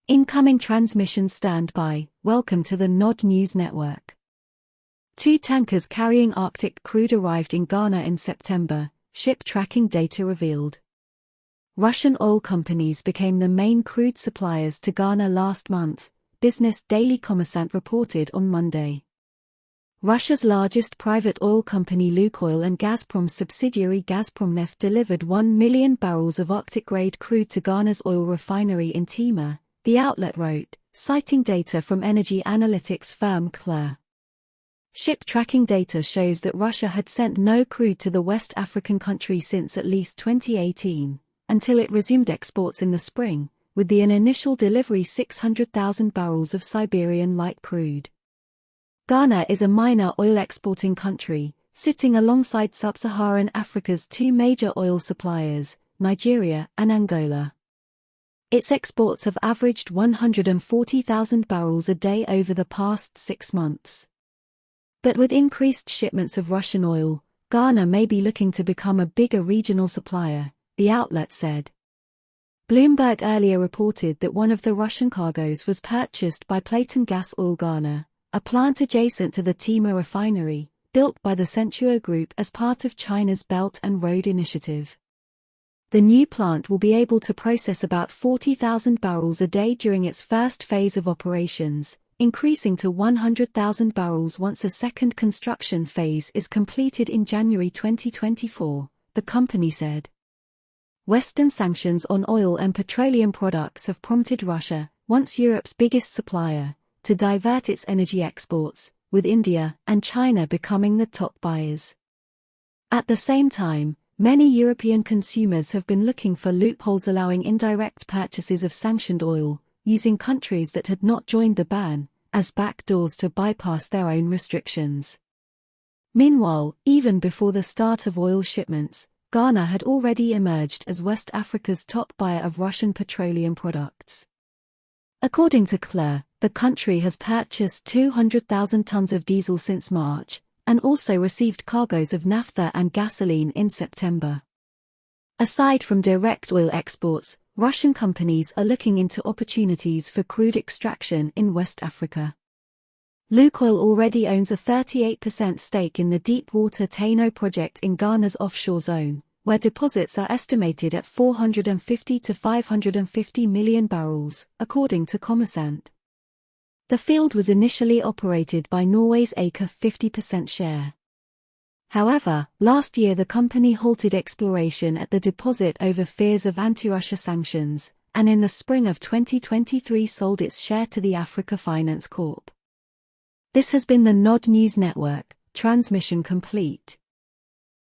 Incoming transmission standby. Welcome to the Nod News Network. Two tankers carrying Arctic crude arrived in Ghana in September, ship tracking data revealed. Russian oil companies became the main crude suppliers to Ghana last month, Business Daily Kommersant reported on Monday. Russia's largest private oil company Lukoil and Gazprom's subsidiary Gazpromneft delivered 1 million barrels of Arctic-grade crude to Ghana's oil refinery in Tema, the outlet wrote, citing data from energy analytics firm Crude. Ship tracking data shows that Russia had sent no crude to the West African country since at least 2018, until it resumed exports in the spring, with an initial delivery 600,000 barrels of Siberian light crude. Ghana is a minor oil exporting country, sitting alongside sub-Saharan Africa's two major oil suppliers, Nigeria and Angola. Its exports have averaged 140,000 barrels a day over the past 6 months. But with increased shipments of Russian oil, Ghana may be looking to become a bigger regional supplier, the outlet said. Bloomberg earlier reported that one of the Russian cargoes was purchased by Platon Gas Oil Ghana, a plant adjacent to the Tema refinery, built by the Centuo Group as part of China's Belt and Road Initiative. The new plant will be able to process about 40,000 barrels a day during its first phase of operations, increasing to 100,000 barrels once a second construction phase is completed in January 2024, the company said. Western sanctions on oil and petroleum products have prompted Russia, once Europe's biggest supplier, to divert its energy exports, with India and China becoming the top buyers. At the same time, many European consumers have been looking for loopholes allowing indirect purchases of sanctioned oil, using countries that had not joined the ban, as backdoors to bypass their own restrictions. Meanwhile, even before the start of oil shipments, Ghana had already emerged as West Africa's top buyer of Russian petroleum products. According to Crude, the country has purchased 200,000 tons of diesel since March, and also received cargoes of naphtha and gasoline in September. Aside from direct oil exports, Russian companies are looking into opportunities for crude extraction in West Africa. Lukoil already owns a 38% stake in the deepwater Tano project in Ghana's offshore zone, where deposits are estimated at 450 to 550 million barrels, according to Kommersant. The field was initially operated by Norway's Aker 50% share. However, last year the company halted exploration at the deposit over fears of anti-Russia sanctions, and in the spring of 2023 sold its share to the Africa Finance Corp. This has been the Nod News Network, transmission complete.